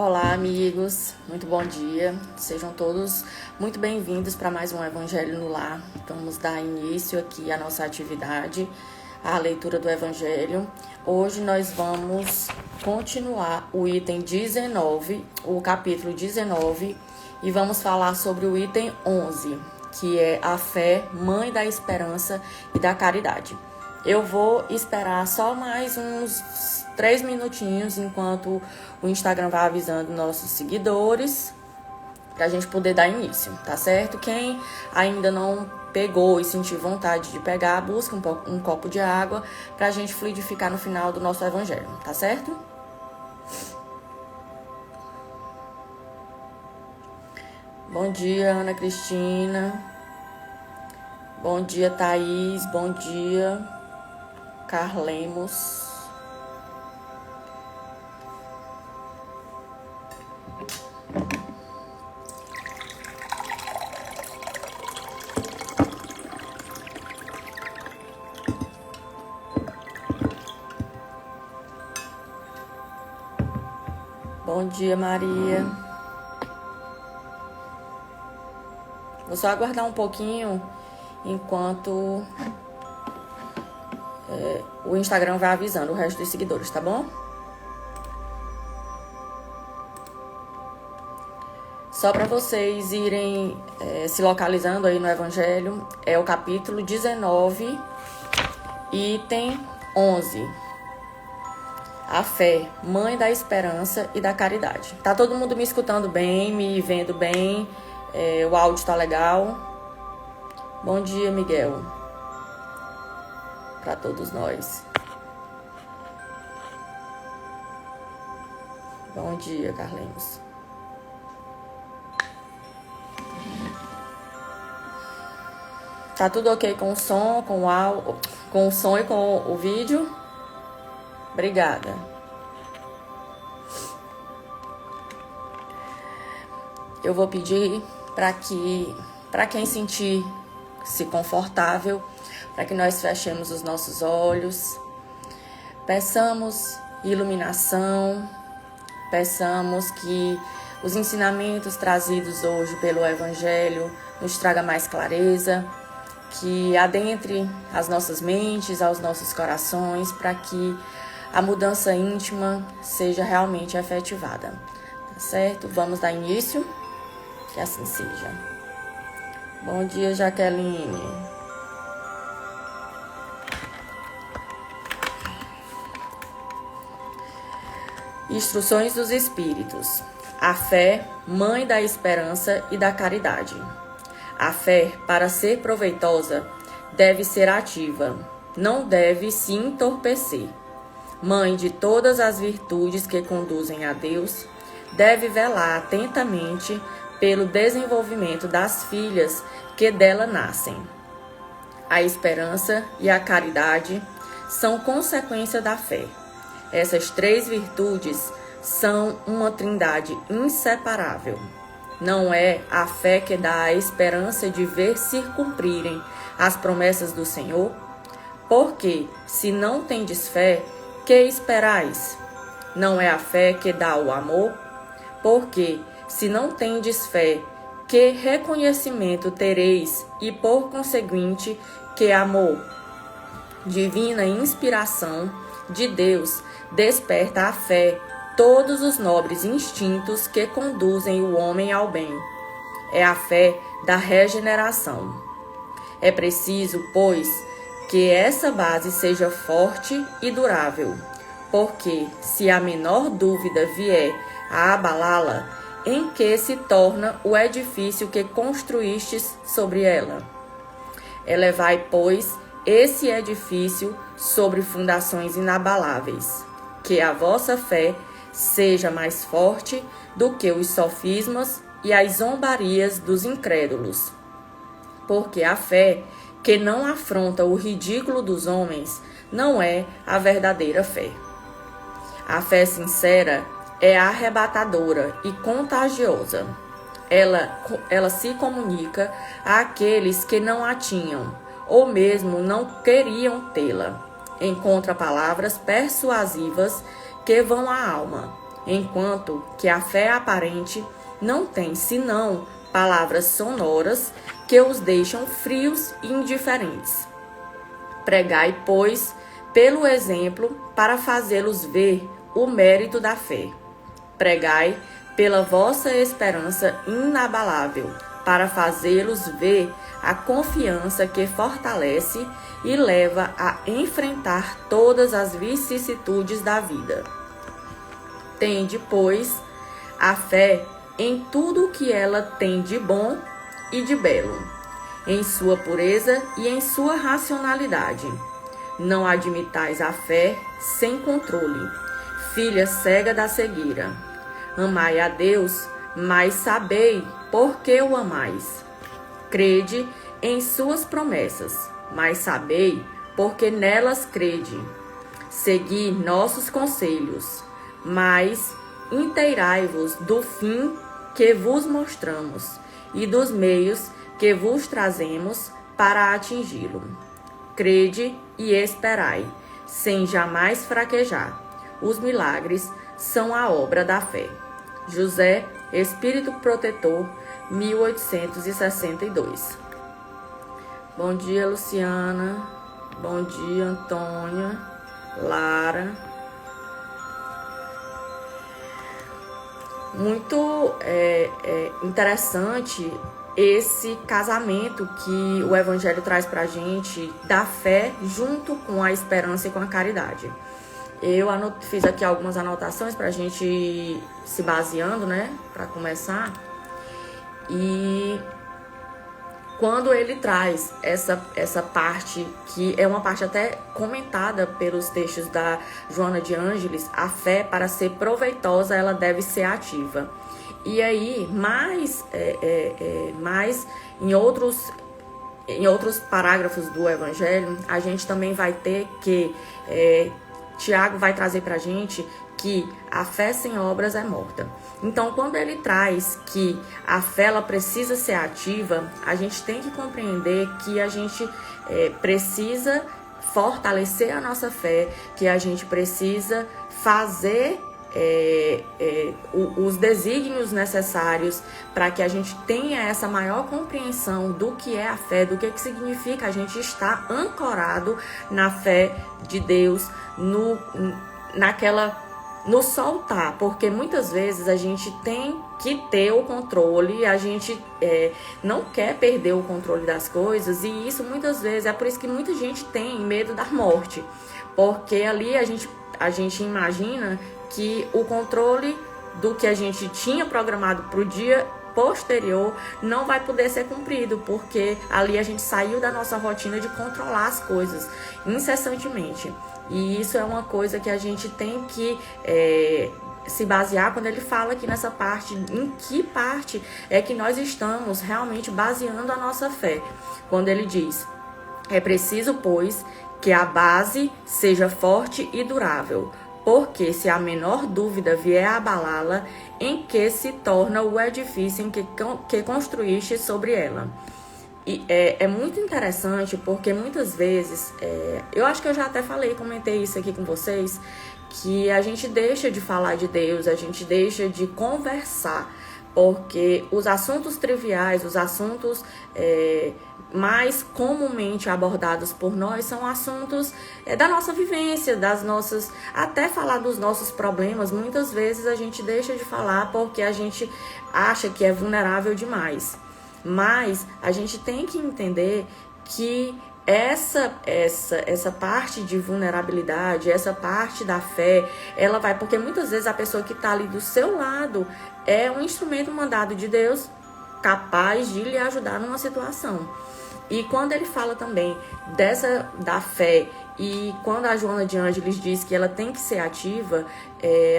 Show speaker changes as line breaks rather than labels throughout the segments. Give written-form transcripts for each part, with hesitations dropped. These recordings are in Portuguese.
Olá, amigos, muito bom dia. Sejam todos muito bem-vindos para mais um Evangelho no Lar. Vamos dar início aqui à nossa atividade, à leitura do Evangelho. Hoje nós vamos continuar o item 19, o capítulo 19, e vamos falar sobre o item 11, que é a fé, mãe da esperança e da caridade. Eu vou esperar só mais uns 3 minutinhos enquanto o Instagram vai avisando nossos seguidores pra gente poder dar início, tá certo? Quem ainda não pegou e sentiu vontade de pegar, busca um copo de água pra gente fluidificar no final do nosso evangelho, tá certo? Bom dia, Ana Cristina. Bom dia, Thaís. Bom dia, Carlemos. Bom dia, Maria. Vou só aguardar um pouquinho enquanto o Instagram vai avisando o resto dos seguidores, tá bom? Só para vocês irem se localizando aí no Evangelho, é o capítulo 19, item 11. A fé, mãe da esperança e da caridade. Tá todo mundo me escutando bem, me vendo bem? O áudio tá legal? Bom dia, Miguel. Para todos nós. Bom dia, Carlinhos. Tá tudo ok com o som, com o som e com o vídeo? Obrigada. Eu vou pedir para quem sentir-se confortável, para que nós fechemos os nossos olhos, peçamos iluminação, peçamos que os ensinamentos trazidos hoje pelo Evangelho nos traga mais clareza, que adentre as nossas mentes, aos nossos corações, para que a mudança íntima seja realmente efetivada. Tá certo? Vamos dar início? Que assim seja. Bom dia, Jaqueline. Instruções dos Espíritos. A fé, mãe da esperança e da caridade. A fé, para ser proveitosa, deve ser ativa, não deve se entorpecer. Mãe de todas as virtudes que conduzem a Deus, deve velar atentamente pelo desenvolvimento das filhas que dela nascem. A esperança e a caridade são consequência da fé. Essas 3 virtudes são uma trindade inseparável. Não é a fé que dá a esperança de ver se cumprirem as promessas do Senhor? Porque, se não tendes fé, que esperais? Não é a fé que dá o amor? Porque, se não tendes fé, que reconhecimento tereis e, por conseguinte, que amor? Divina inspiração de Deus desperta a fé todos os nobres instintos que conduzem o homem ao bem. É a fé da regeneração. É preciso, pois, que essa base seja forte e durável, porque, se a menor dúvida vier a abalá-la, em que se torna o edifício que construístes sobre ela? Elevai, pois, esse edifício sobre fundações inabaláveis, que a vossa fé seja mais forte do que os sofismas e as zombarias dos incrédulos. Porque a fé que não afronta o ridículo dos homens não é a verdadeira fé. A fé sincera é arrebatadora e contagiosa. Ela se comunica àqueles que não a tinham, ou mesmo não queriam tê-la. Encontra palavras persuasivas que vão à alma. enquanto que a fé aparente não tem senão palavras sonoras que os deixam frios e indiferentes. Pregai, pois, pelo exemplo, para fazê-los ver o mérito da fé. Pregai pela vossa esperança inabalável, para fazê-los ver a confiança que fortalece e leva a enfrentar todas as vicissitudes da vida. Tende, pois, a fé em tudo o que ela tem de bom e de belo, em sua pureza e em sua racionalidade. Não admitais a fé sem controle, filha cega da cegueira. Amai a Deus, mas sabei por que o amais. Crede em suas promessas, mas sabei porque nelas crede. Segui nossos conselhos, mas inteirai-vos do fim que vos mostramos e dos meios que vos trazemos para atingi-lo. Crede e esperai, sem jamais fraquejar. Os milagres são a obra da fé. José, Espírito Protetor, 1862. Bom dia, Luciana. Bom dia, Antônia, Lara. Muito interessante esse casamento que o Evangelho traz pra gente da fé junto com a esperança e com a caridade. Eu fiz aqui algumas anotações pra gente ir se baseando, né, pra começar. E quando ele traz essa parte, que é uma parte até comentada pelos textos da Joana de Ângeles, a fé, para ser proveitosa, ela deve ser ativa. E aí, mais em outros parágrafos do Evangelho, a gente também vai ter que Tiago vai trazer para a gente que a fé sem obras é morta. Então, quando ele traz que a fé ela precisa ser ativa, a gente tem que compreender que a gente precisa fortalecer a nossa fé, que a gente precisa fazer os desígnios necessários para que a gente tenha essa maior compreensão do que é a fé, do que significa a gente estar ancorado na fé de Deus, no soltar, porque muitas vezes a gente tem que ter o controle, a gente não quer perder o controle das coisas, e isso muitas vezes é por isso que muita gente tem medo da morte, porque ali a gente imagina que o controle do que a gente tinha programado para o dia posterior não vai poder ser cumprido, porque ali a gente saiu da nossa rotina de controlar as coisas incessantemente. E isso é uma coisa que a gente tem que se basear quando ele fala aqui nessa parte, em que parte é que nós estamos realmente baseando a nossa fé. Quando ele diz, é preciso, pois, que a base seja forte e durável, porque se a menor dúvida vier a abalá-la, em que se torna o edifício em que construíste sobre ela. E é muito interessante porque muitas vezes, eu acho que eu já até comentei isso aqui com vocês, que a gente deixa de falar de Deus, a gente deixa de conversar, porque os assuntos triviais, os assuntos mais comumente abordados por nós são assuntos da nossa vivência, das nossas, até falar dos nossos problemas, muitas vezes a gente deixa de falar porque a gente acha que é vulnerável demais. Mas a gente tem que entender que essa parte de vulnerabilidade, essa parte da fé, ela vai, porque muitas vezes a pessoa que está ali do seu lado é um instrumento mandado de Deus capaz de lhe ajudar numa situação. E quando ele fala também da fé, e quando a Joana de Ângeles diz que ela tem que ser ativa,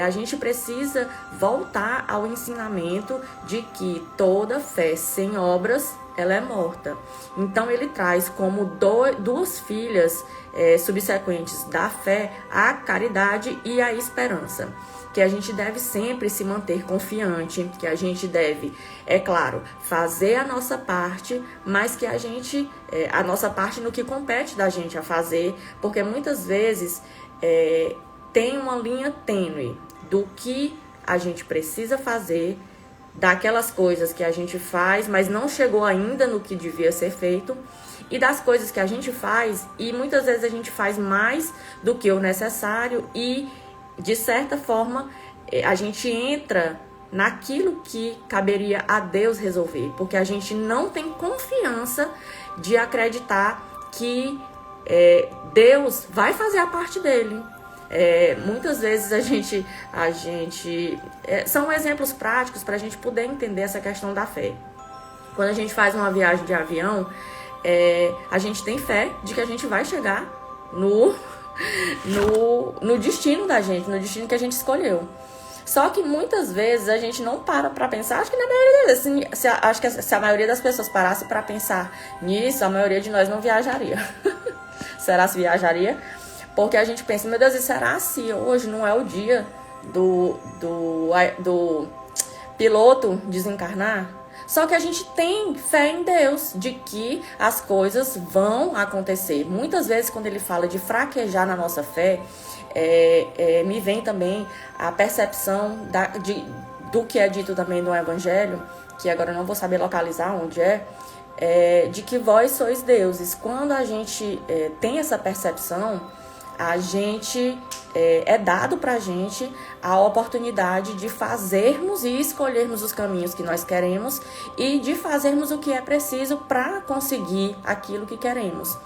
a gente precisa voltar ao ensinamento de que toda fé sem obras, ela é morta. Então ele traz como duas filhas subsequentes da fé, a caridade e a esperança. Que a gente deve sempre se manter confiante, que a gente deve, é claro, fazer a nossa parte, mas que a nossa parte no que compete da gente a fazer, porque muitas vezes tem uma linha tênue do que a gente precisa fazer, daquelas coisas que a gente faz, mas não chegou ainda no que devia ser feito, e das coisas que a gente faz, e muitas vezes a gente faz mais do que o necessário, e de certa forma a gente entra naquilo que caberia a Deus resolver, porque a gente não tem confiança de acreditar que Deus vai fazer a parte dele. Muitas vezes são exemplos práticos para a gente poder entender essa questão da fé. Quando a gente faz uma viagem de avião, a gente tem fé de que a gente vai chegar no destino da gente, no destino que a gente escolheu. Só que muitas vezes a gente não para pensar. Acho que na maioria das vezes, acho que se a maioria das pessoas parasse para pensar nisso, a maioria de nós não viajaria. Será se viajaria? Porque a gente pensa, meu Deus, e será se hoje não é o dia do piloto desencarnar? Só que a gente tem fé em Deus, de que as coisas vão acontecer. Muitas vezes, quando ele fala de fraquejar na nossa fé, me vem também a percepção do que é dito também no Evangelho, que agora eu não vou saber localizar onde de que vós sois deuses. Quando a gente tem essa percepção, a gente dado pra gente a oportunidade de fazermos e escolhermos os caminhos que nós queremos e de fazermos o que é preciso para conseguir aquilo que queremos.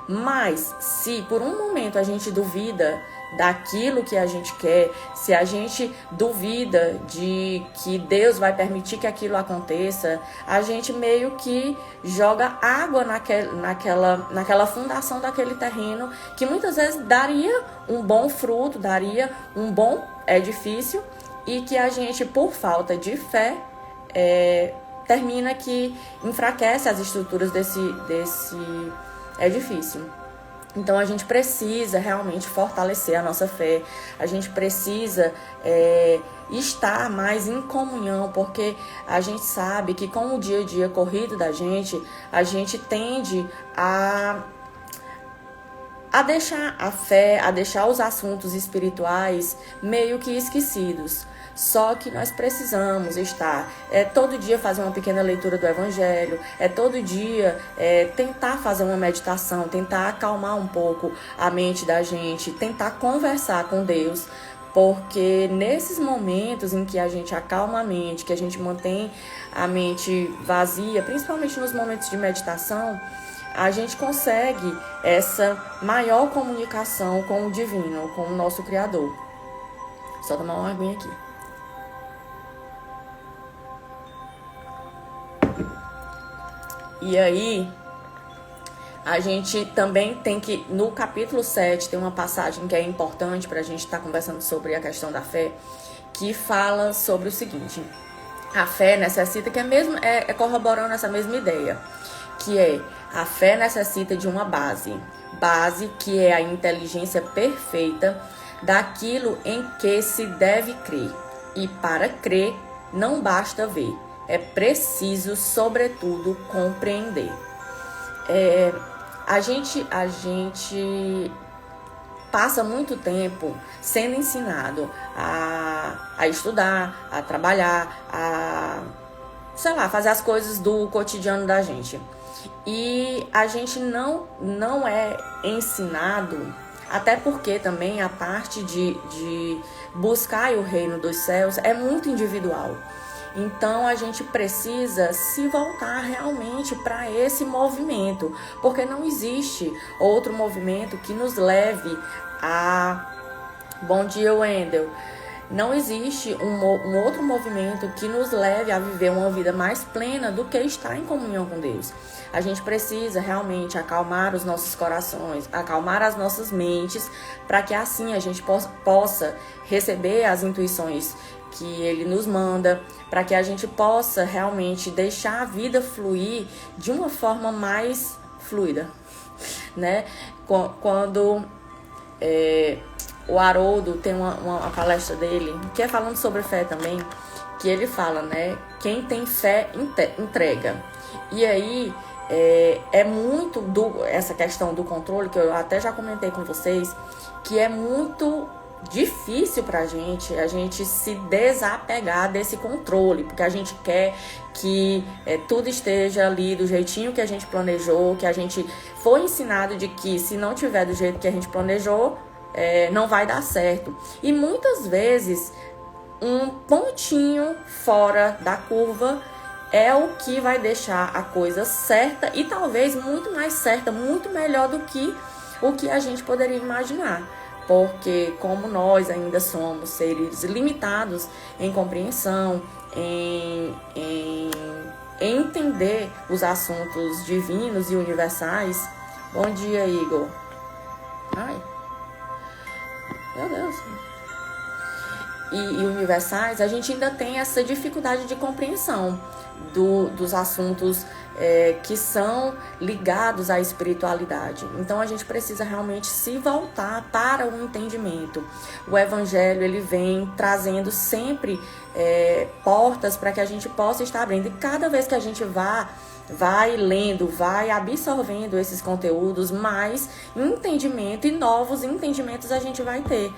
Mas se por um momento a gente duvida daquilo que a gente quer, se a gente duvida de que Deus vai permitir que aquilo aconteça, a gente meio que joga água naquela fundação daquele terreno, que muitas vezes daria um bom fruto, daria um bom edifício, e que a gente, por falta de fé, termina que enfraquece as estruturas desse edifício. Então a gente precisa realmente fortalecer a nossa fé, a gente precisa estar mais em comunhão, porque a gente sabe que com o dia a dia corrido da gente, a gente tende a deixar a fé, a deixar os assuntos espirituais meio que esquecidos. Só que nós precisamos estar todo dia fazer uma pequena leitura do Evangelho, todo dia tentar fazer uma meditação, tentar acalmar um pouco a mente da gente, tentar conversar com Deus, porque nesses momentos em que a gente acalma a mente, que a gente mantém a mente vazia, principalmente nos momentos de meditação, a gente consegue essa maior comunicação com o divino, com o nosso Criador. Só tomar uma aguinha aqui. E aí, a gente também tem que, no capítulo 7, tem uma passagem que é importante para a gente estar conversando sobre a questão da fé, que fala sobre o seguinte: a fé necessita, que corroborando essa mesma ideia, que a fé necessita de uma base que é a inteligência perfeita daquilo em que se deve crer. E para crer, não basta ver, é preciso, sobretudo, compreender. A gente passa muito tempo sendo ensinado a estudar, a trabalhar, fazer as coisas do cotidiano da gente. E a gente não é ensinado, até porque também a parte de buscar o reino dos céus é muito individual. Então a gente precisa se voltar realmente para esse movimento, porque não existe outro movimento que nos leve a... Bom dia, Wendel. Não existe um outro movimento que nos leve a viver uma vida mais plena do que estar em comunhão com Deus. A gente precisa realmente acalmar os nossos corações, acalmar as nossas mentes, para que assim a gente possa receber as intuições que Ele nos manda, para que a gente possa realmente deixar a vida fluir de uma forma mais fluida, né? Quando o Haroldo tem uma palestra dele, que é falando sobre fé também, que ele fala, né? Quem tem fé entrega. E aí muito essa questão do controle, que eu até já comentei com vocês, que é muito difícil pra gente a gente se desapegar desse controle, porque a gente quer que tudo esteja ali do jeitinho que a gente planejou, que a gente foi ensinado de que se não tiver do jeito que a gente planejou, não vai dar certo. E muitas vezes um pontinho fora da curva é o que vai deixar a coisa certa e talvez muito mais certa, muito melhor do que o que a gente poderia imaginar. Porque como nós ainda somos seres limitados em compreensão, em entender os assuntos divinos e universais. Bom dia, Igor. Ai, meu Deus. E universais, a gente ainda tem essa dificuldade de compreensão dos assuntos que são ligados à espiritualidade. Então a gente precisa realmente se voltar para o entendimento. O Evangelho, ele vem trazendo sempre portas para que a gente possa estar abrindo. E cada vez que a gente vai lendo, vai absorvendo esses conteúdos, mais entendimento e novos entendimentos a gente vai ter.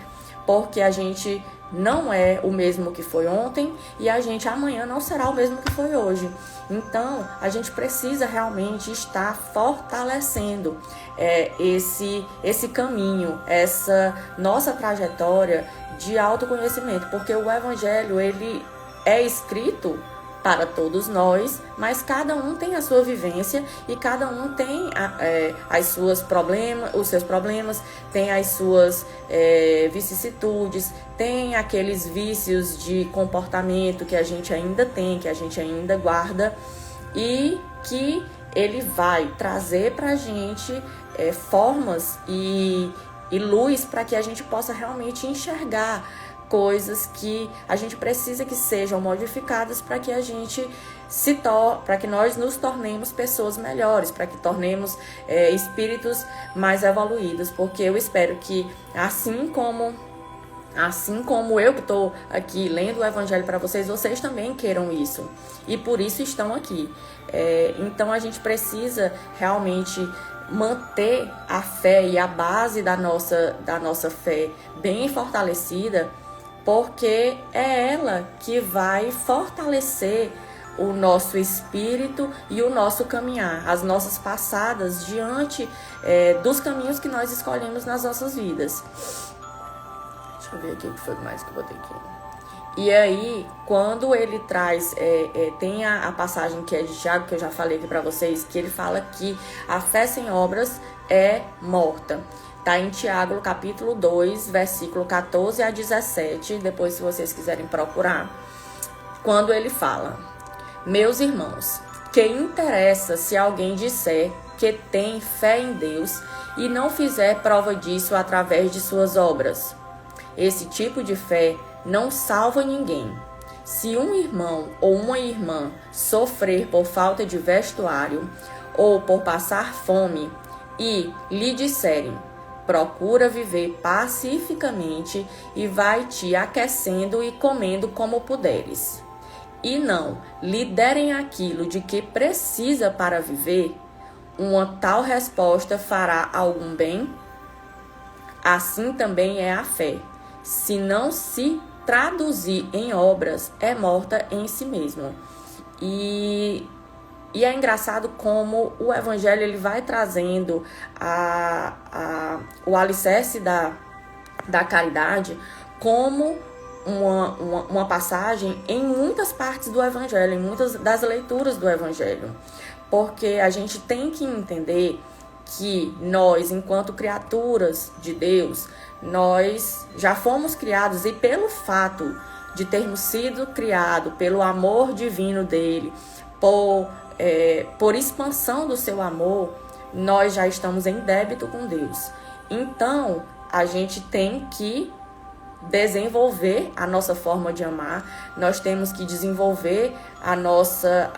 Porque a gente não é o mesmo que foi ontem e a gente amanhã não será o mesmo que foi hoje. Então, a gente precisa realmente estar fortalecendo esse caminho, essa nossa trajetória de autoconhecimento, porque o Evangelho, ele é escrito para todos nós, mas cada um tem a sua vivência e cada um tem os seus problemas, tem as suas vicissitudes, tem aqueles vícios de comportamento que a gente ainda tem, que a gente ainda guarda e que ele vai trazer para a gente formas e luz para que a gente possa realmente enxergar coisas que a gente precisa que sejam modificadas para que a gente para que nós nos tornemos pessoas melhores, para que tornemos espíritos mais evoluídos, porque eu espero que assim como eu que estou aqui lendo o Evangelho para vocês também queiram isso e por isso estão aqui. Então a gente precisa realmente manter a fé e a base da nossa fé bem fortalecida, porque é ela que vai fortalecer o nosso espírito e o nosso caminhar, as nossas passadas diante dos caminhos que nós escolhemos nas nossas vidas. Deixa eu ver aqui o que foi mais que eu botei aqui. E aí, quando ele traz, tem a passagem que é de Tiago, que eu já falei aqui para vocês, que ele fala que a fé sem obras é morta. Tá em Tiago, capítulo 2, versículo 14 a 17, depois se vocês quiserem procurar. Quando ele fala: meus irmãos, que interessa se alguém disser que tem fé em Deus e não fizer prova disso através de suas obras? Esse tipo de fé não salva ninguém. Se um irmão ou uma irmã sofrer por falta de vestuário ou por passar fome e lhe disserem: procura viver pacificamente e vai te aquecendo e comendo como puderes, e não lhe derem aquilo de que precisa para viver, uma tal resposta fará algum bem? Assim também é a fé. Se não se traduzir em obras, é morta em si mesma. E é engraçado como o Evangelho ele vai trazendo o alicerce da caridade como uma passagem em muitas partes do Evangelho, em muitas das leituras do Evangelho. Porque a gente tem que entender que nós, enquanto criaturas de Deus, nós já fomos criados e pelo fato de termos sido criados pelo amor divino dele, por expansão do seu amor, nós já estamos em débito com Deus. Então, a gente tem que desenvolver a nossa forma de amar, nós temos que desenvolver a nossa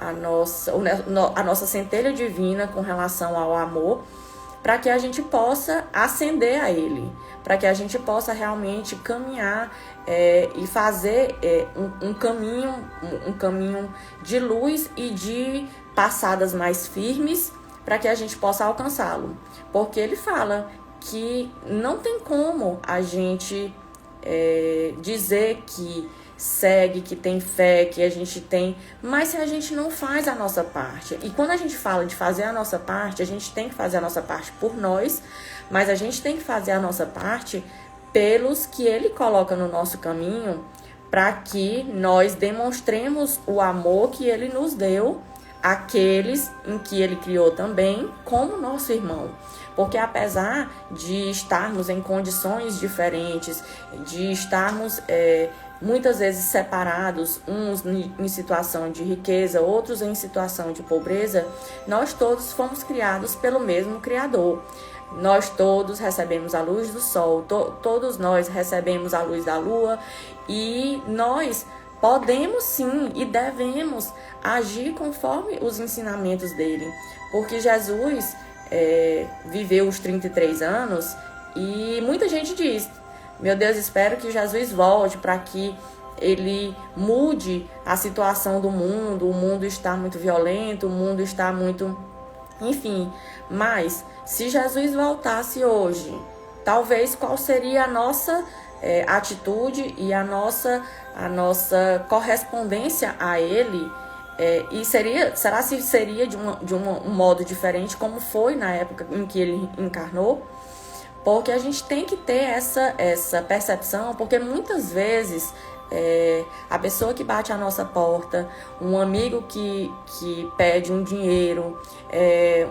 centelha divina com relação ao amor, para que a gente possa ascender a ele, para que a gente possa realmente caminhar e fazer um caminho de luz e de passadas mais firmes, para que a gente possa alcançá-lo. Porque ele fala que não tem como a gente dizer que segue, que tem fé, que a gente tem, mas se a gente não faz a nossa parte. E quando a gente fala de fazer a nossa parte, a gente tem que fazer a nossa parte por nós, mas a gente tem que fazer a nossa parte pelos que Ele coloca no nosso caminho, para que nós demonstremos o amor que Ele nos deu àqueles em que Ele criou também como nosso irmão. Porque apesar de estarmos em condições diferentes, de estarmos muitas vezes separados, uns em situação de riqueza, outros em situação de pobreza, nós todos fomos criados pelo mesmo Criador. Nós todos recebemos a luz do sol, todos nós recebemos a luz da lua, e nós podemos sim e devemos agir conforme os ensinamentos dele, porque Jesus viveu os 33 anos e muita gente diz: meu Deus, espero que Jesus volte para que ele mude a situação do mundo, o mundo está muito violento, o mundo está muito... Enfim, mas se Jesus voltasse hoje, talvez qual seria a nossa atitude e a nossa correspondência a ele? E será se seria de um modo diferente, como foi na época em que ele encarnou? Porque a gente tem que ter essa percepção, porque muitas vezes a pessoa que bate a nossa porta, um amigo que pede um dinheiro,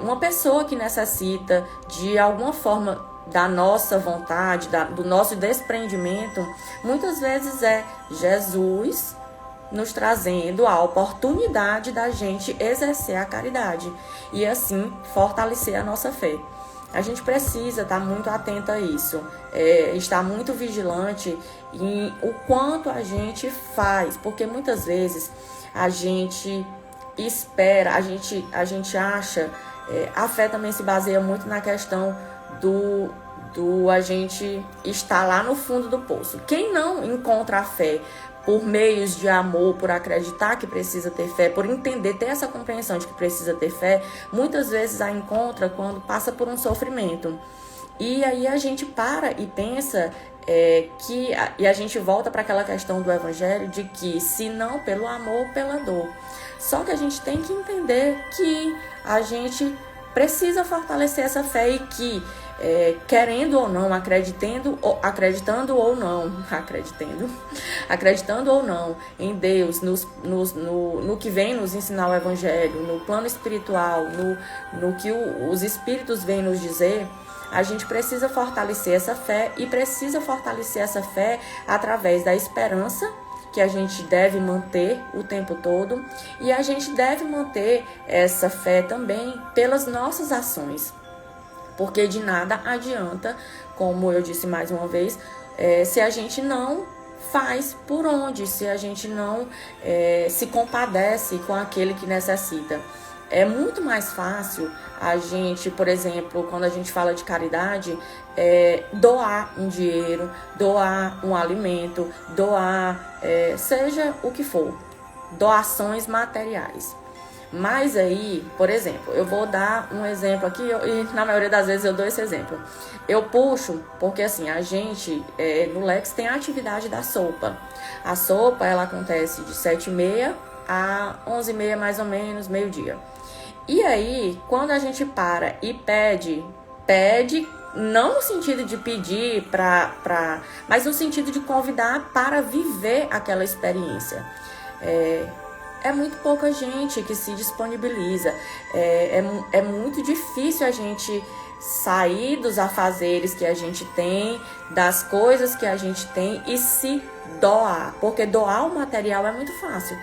uma pessoa que necessita de alguma forma da nossa vontade, do nosso desprendimento, muitas vezes é Jesus nos trazendo a oportunidade da gente exercer a caridade e assim fortalecer a nossa fé. A gente precisa estar muito atento a isso, estar muito vigilante em o quanto a gente faz, porque muitas vezes a gente espera, a gente acha, a fé também se baseia muito na questão do a gente estar lá no fundo do poço. Quem não encontra a fé por meios de amor, por acreditar que precisa ter fé, por entender, ter essa compreensão de que precisa ter fé, muitas vezes a encontra quando passa por um sofrimento. E aí a gente para e pensa e a gente volta para aquela questão do evangelho de que se não pelo amor, pela dor. Só que a gente tem que entender que a gente precisa fortalecer essa fé e que querendo ou não, acreditando ou não em Deus, no que vem nos ensinar o Evangelho, no plano espiritual, no que os Espíritos vêm nos dizer, a gente precisa fortalecer essa fé e precisa fortalecer essa fé através da esperança, que a gente deve manter o tempo todo, e a gente deve manter essa fé também pelas nossas ações. Porque de nada adianta, como eu disse mais uma vez, se a gente não faz por onde, se a gente não se compadece com aquele que necessita. É muito mais fácil a gente, por exemplo, quando a gente fala de caridade, doar um dinheiro, doar um alimento, doar, seja o que for, doações materiais. Mas aí, por exemplo, eu vou dar um exemplo aqui, e na maioria das vezes eu dou esse exemplo. Eu puxo, porque assim, a gente, no Lex, tem a atividade da sopa. A sopa, ela acontece de 7h30 a 11h30, mais ou menos, meio-dia. E aí, quando a gente para e pede não no sentido de pedir mas no sentido de convidar para viver aquela experiência. É muito pouca gente que se disponibiliza. É muito difícil a gente sair dos afazeres que a gente tem, das coisas que a gente tem e se doar. Porque doar o material é muito fácil.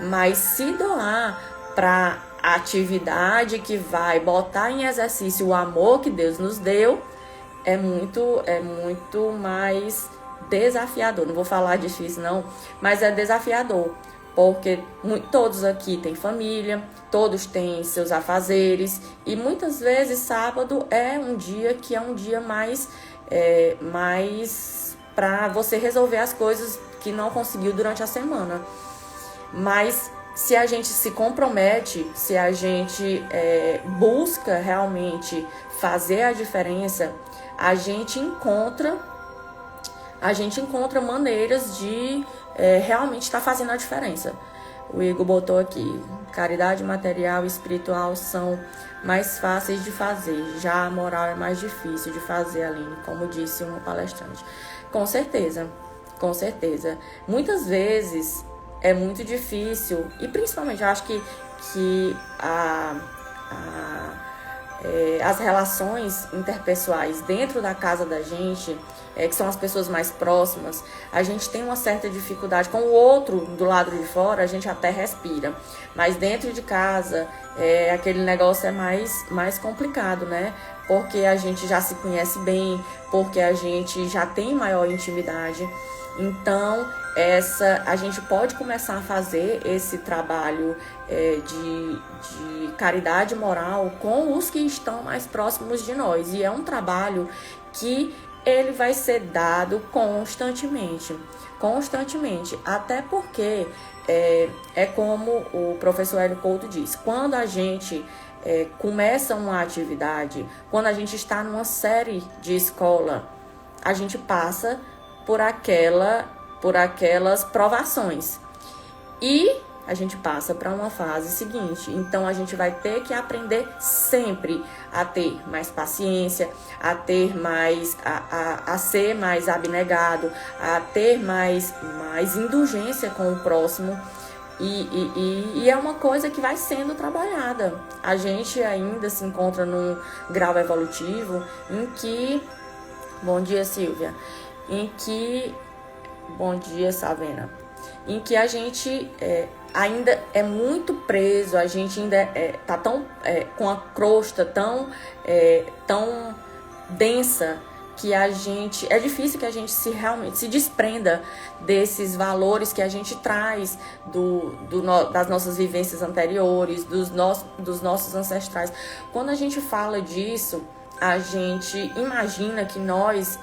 Mas se doar para atividade que vai botar em exercício o amor que Deus nos deu, é muito mais desafiador. Não vou falar difícil não, mas é desafiador. Porque todos aqui têm família, todos têm seus afazeres, e muitas vezes sábado é um dia mais para você resolver as coisas que não conseguiu durante a semana. Mas se a gente se compromete, se a gente busca realmente fazer a diferença, a gente encontra a gente encontra maneiras de realmente estar fazendo a diferença. O Igor botou aqui, caridade material e espiritual são mais fáceis de fazer, já a moral é mais difícil de fazer, Aline, como disse uma palestrante. Com certeza, com certeza. Muitas vezes é muito difícil, e principalmente eu acho que as relações interpessoais dentro da casa da gente, que são as pessoas mais próximas, a gente tem uma certa dificuldade. Com o outro do lado de fora, a gente até respira. Mas dentro de casa, aquele negócio é mais complicado, né? Porque a gente já se conhece bem, porque a gente já tem maior intimidade. Então, a gente pode começar a fazer esse trabalho de caridade moral com os que estão mais próximos de nós. E é um trabalho que ele vai ser dado constantemente. Até porque é como o professor Hélio Couto diz, quando a gente começa uma atividade, quando a gente está numa série de escola, a gente passa por aquelas provações e a gente passa para uma fase seguinte. Então a gente vai ter que aprender sempre a ter mais paciência, a ter mais a ser mais abnegado, a ter mais indulgência com o próximo. E é uma coisa que vai sendo trabalhada. A gente ainda se encontra num grau evolutivo em que... Bom dia, Silvia. Bom dia, Savena. Em que a gente ainda é muito preso, a gente ainda tá tão com a crosta tão densa que a gente... É difícil que a gente realmente se desprenda desses valores que a gente traz das nossas vivências anteriores, dos nossos ancestrais. Quando a gente fala disso, a gente imagina que nós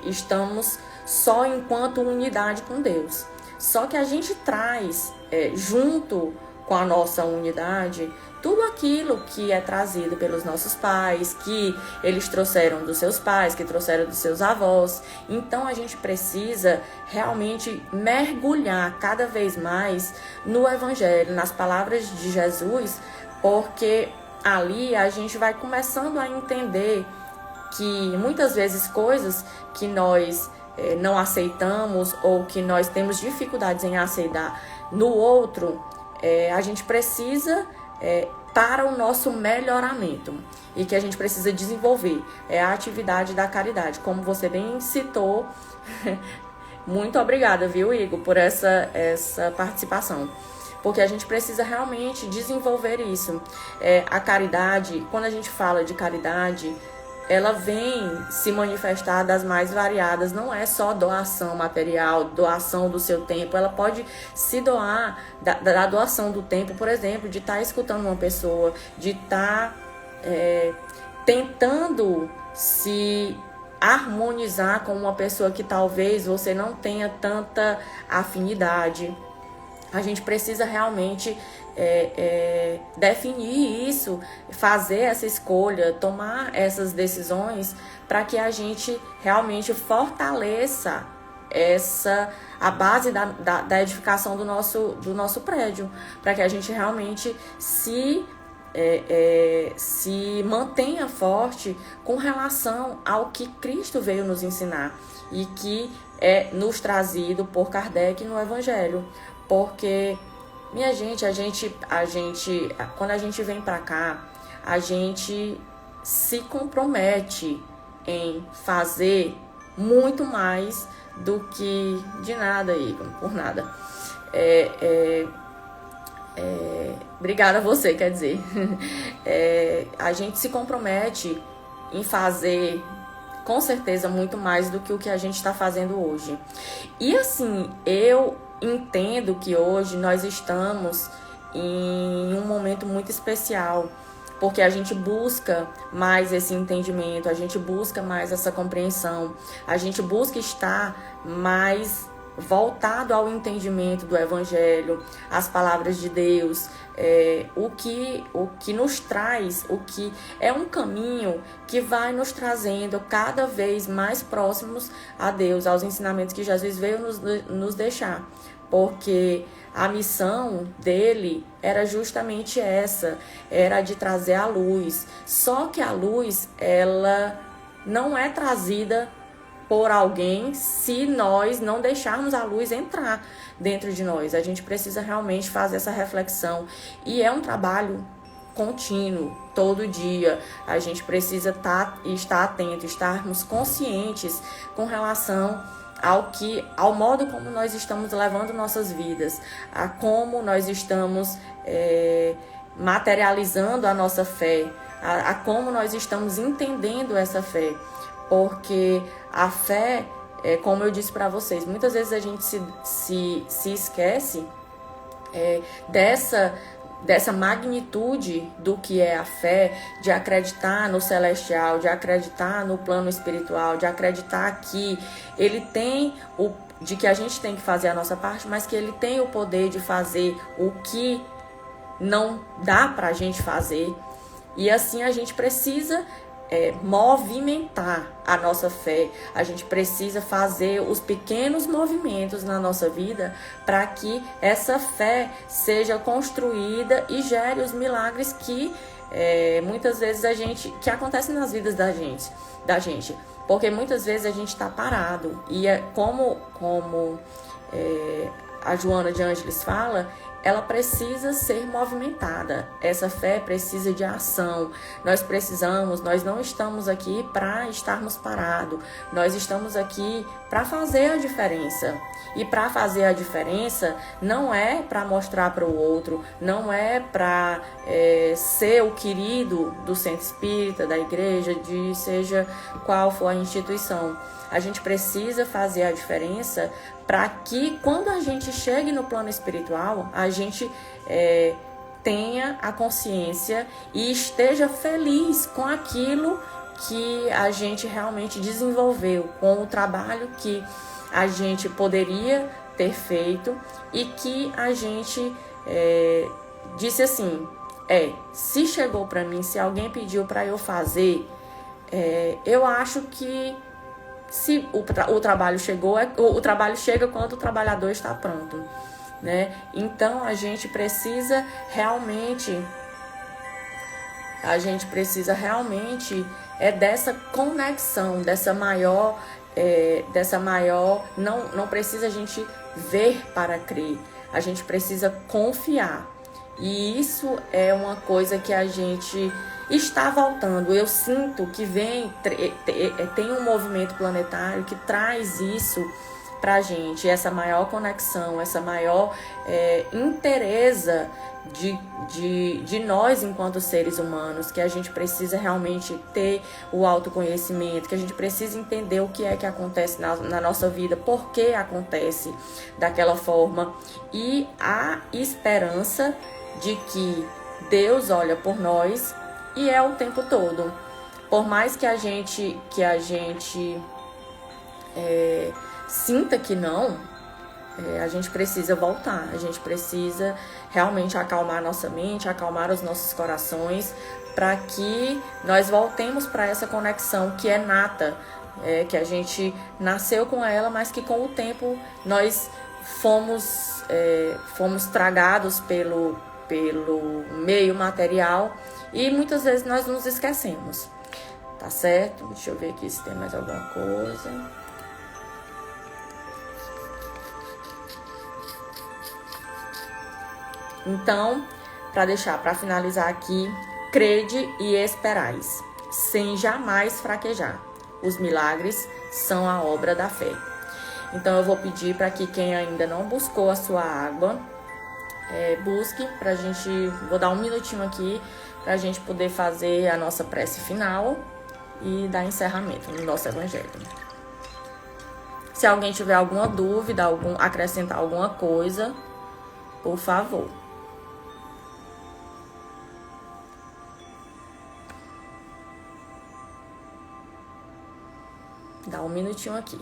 estamos só enquanto unidade com Deus. Só que a gente traz junto com a nossa unidade tudo aquilo que é trazido pelos nossos pais, que eles trouxeram dos seus pais, que trouxeram dos seus avós. Então a gente precisa realmente mergulhar cada vez mais no Evangelho, nas palavras de Jesus, porque ali a gente vai começando a entender que muitas vezes coisas que nós não aceitamos ou que nós temos dificuldades em aceitar no outro, a gente precisa para o nosso melhoramento e que a gente precisa desenvolver a atividade da caridade, como você bem citou. Muito obrigada, viu, Igor, por essa participação. Porque a gente precisa realmente desenvolver isso. A caridade, quando a gente fala de caridade, ela vem se manifestar das mais variadas. Não é só doação material, doação do seu tempo. Ela pode se doar da doação do tempo, por exemplo, de estar escutando uma pessoa, de estar tentando se harmonizar com uma pessoa que talvez você não tenha tanta afinidade. A gente precisa realmente definir isso, fazer essa escolha, tomar essas decisões para que a gente realmente fortaleça a base da edificação do nosso prédio, para que a gente realmente se mantenha forte com relação ao que Cristo veio nos ensinar e que é nos trazido por Kardec no Evangelho. Porque, minha gente, quando a gente vem pra cá, a gente se compromete em fazer muito mais do que de nada, Igor, por nada. Obrigada a você, quer dizer. A gente se compromete em fazer, com certeza, muito mais do que o que a gente está fazendo hoje. E assim, eu entendo que hoje nós estamos em um momento muito especial, porque a gente busca mais esse entendimento, a gente busca mais essa compreensão, a gente busca estar mais voltado ao entendimento do Evangelho, às palavras de Deus, o que nos traz, o que é um caminho que vai nos trazendo cada vez mais próximos a Deus, aos ensinamentos que Jesus veio nos deixar. Porque a missão dele era justamente essa, era de trazer a luz. Só que a luz, ela não é trazida por alguém se nós não deixarmos a luz entrar dentro de nós. A gente precisa realmente fazer essa reflexão. E é um trabalho contínuo, todo dia. A gente precisa estar atento, estarmos conscientes com relação ao modo como nós estamos levando nossas vidas, a como nós estamos materializando a nossa fé, a como nós estamos entendendo essa fé. Porque a fé, como eu disse para vocês, muitas vezes a gente se esquece dessa magnitude do que é a fé, de acreditar no celestial, de acreditar no plano espiritual, de acreditar que ele tem de que a gente tem que fazer a nossa parte, mas que ele tem o poder de fazer o que não dá pra gente fazer. E assim a gente precisa movimentar a nossa fé. A gente precisa fazer os pequenos movimentos na nossa vida para que essa fé seja construída e gere os milagres que muitas vezes que acontecem nas vidas da gente. Porque muitas vezes a gente está parado e como a Joana de Ângeles fala, ela precisa ser movimentada. Essa fé precisa de ação. Nós não estamos aqui para estarmos parados. Nós estamos aqui para fazer a diferença. E para fazer a diferença não é para mostrar para o outro, não é para ser o querido do centro espírita, da igreja, de seja qual for a instituição. A gente precisa fazer a diferença para que quando a gente chegue no plano espiritual, a gente tenha a consciência e esteja feliz com aquilo que a gente realmente desenvolveu, com o trabalho que a gente poderia ter feito e que a gente disse assim, se chegou para mim, se alguém pediu para eu fazer, eu acho que se o trabalho chegou, o trabalho chega quando o trabalhador está pronto, né? Então a gente precisa realmente dessa conexão, dessa maior, não precisa a gente ver para crer, a gente precisa confiar. E isso é uma coisa que a gente está voltando. Eu sinto que tem um movimento planetário que traz isso pra gente, essa maior conexão, essa maior interesa de nós enquanto seres humanos, que a gente precisa realmente ter o autoconhecimento, que a gente precisa entender o que é que acontece na nossa vida, por que acontece daquela forma, e a esperança de que Deus olha por nós e é o tempo todo. Por mais que a gente sinta que não, a gente precisa voltar, a gente precisa realmente acalmar a nossa mente, acalmar os nossos corações, para que nós voltemos para essa conexão que é nata, que a gente nasceu com ela, mas que com o tempo nós fomos tragados pelo meio material e muitas vezes nós nos esquecemos, tá certo? Deixa eu ver aqui se tem mais alguma coisa. Então, para finalizar aqui, crede e esperais, sem jamais fraquejar. Os milagres são a obra da fé. Então, eu vou pedir para que quem ainda não buscou a sua água, busque pra gente. Vou dar um minutinho aqui pra gente poder fazer a nossa prece final e dar encerramento no nosso evangelho. Se alguém tiver alguma dúvida, acrescentar alguma coisa, por favor. Dá um minutinho aqui.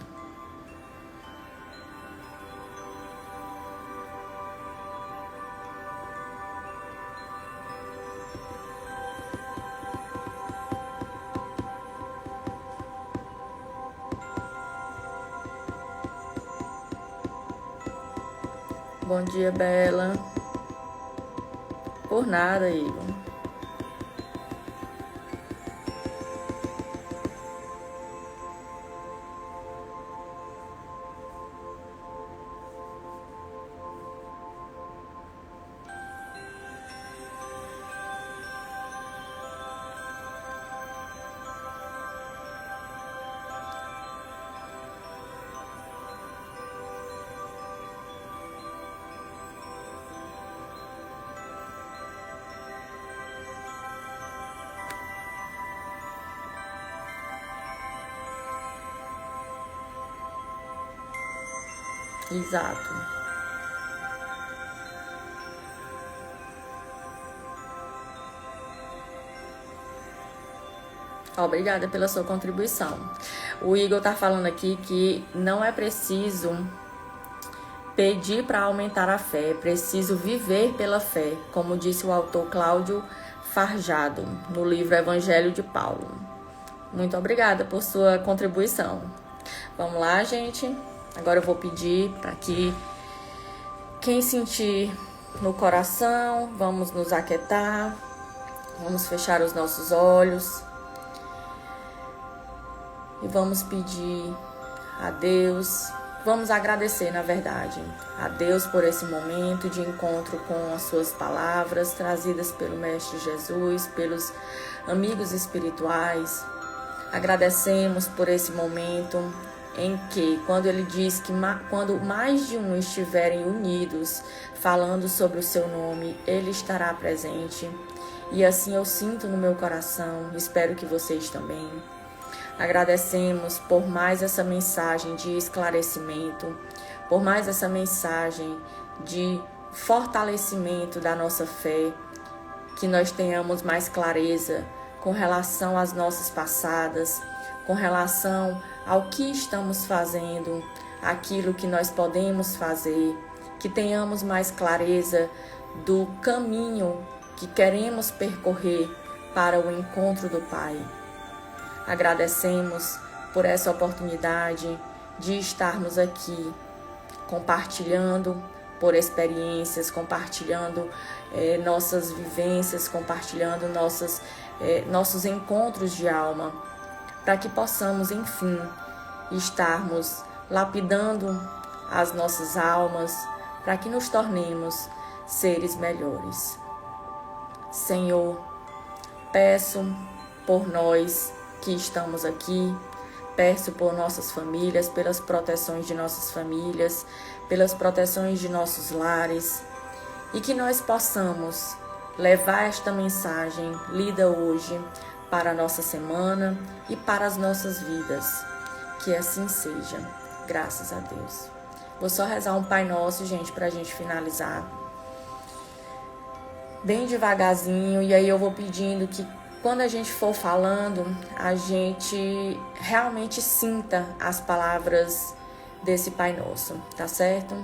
Bom dia, Bela. Por nada, Igor. Exato. Obrigada pela sua contribuição. O Igor tá falando aqui que não é preciso pedir para aumentar a fé, é preciso viver pela fé, como disse o autor Cláudio Farjado, no livro Evangelho de Paulo. Muito obrigada por sua contribuição. Vamos lá, gente. Agora eu vou pedir para que quem sentir no coração, vamos nos aquietar, vamos fechar os nossos olhos e vamos pedir a Deus, vamos agradecer, na verdade, a Deus por esse momento de encontro com as suas palavras trazidas pelo Mestre Jesus, pelos amigos espirituais. Agradecemos por esse momento em que, quando ele diz que quando mais de um estiverem unidos, falando sobre o seu nome, ele estará presente. E assim eu sinto no meu coração, espero que vocês também. Agradecemos por mais essa mensagem de esclarecimento, por mais essa mensagem de fortalecimento da nossa fé, que nós tenhamos mais clareza com relação às nossas passadas, com relação ao que estamos fazendo, aquilo que nós podemos fazer, que tenhamos mais clareza do caminho que queremos percorrer para o encontro do Pai. Agradecemos por essa oportunidade de estarmos aqui compartilhando por experiências, compartilhando nossas vivências, compartilhando nossos encontros de alma, para que possamos, enfim, estarmos lapidando as nossas almas, para que nos tornemos seres melhores. Senhor, peço por nós que estamos aqui, peço por nossas famílias, pelas proteções de nossas famílias, pelas proteções de nossos lares, e que nós possamos levar esta mensagem lida hoje para a nossa semana e para as nossas vidas. Que assim seja, graças a Deus. Vou só rezar um Pai Nosso, gente, para a gente finalizar. Bem devagarzinho, e aí eu vou pedindo que quando a gente for falando, a gente realmente sinta as palavras desse Pai Nosso, tá certo?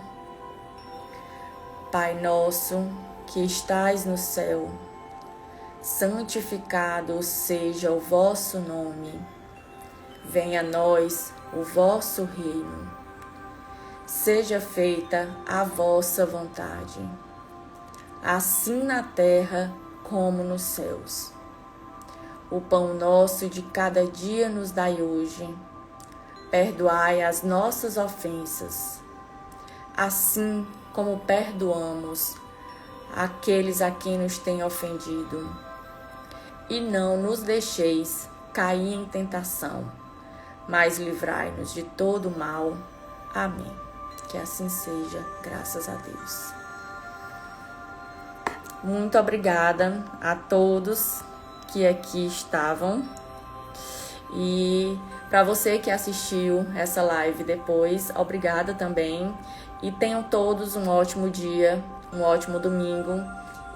Pai nosso, que estais no céu, santificado seja o vosso nome. Venha a nós o vosso reino. Seja feita a vossa vontade, assim na terra como nos céus. O pão nosso de cada dia nos dai hoje. Perdoai as nossas ofensas, assim como perdoamos aqueles a quem nos têm ofendido. E não nos deixeis cair em tentação, mas livrai-nos de todo mal. Amém. Que assim seja, graças a Deus. Muito obrigada a todos que aqui estavam. E para você que assistiu essa live depois, obrigada também. E tenham todos um ótimo dia, um ótimo domingo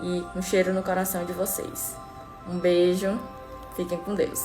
e um cheiro no coração de vocês. Um beijo, fiquem com Deus.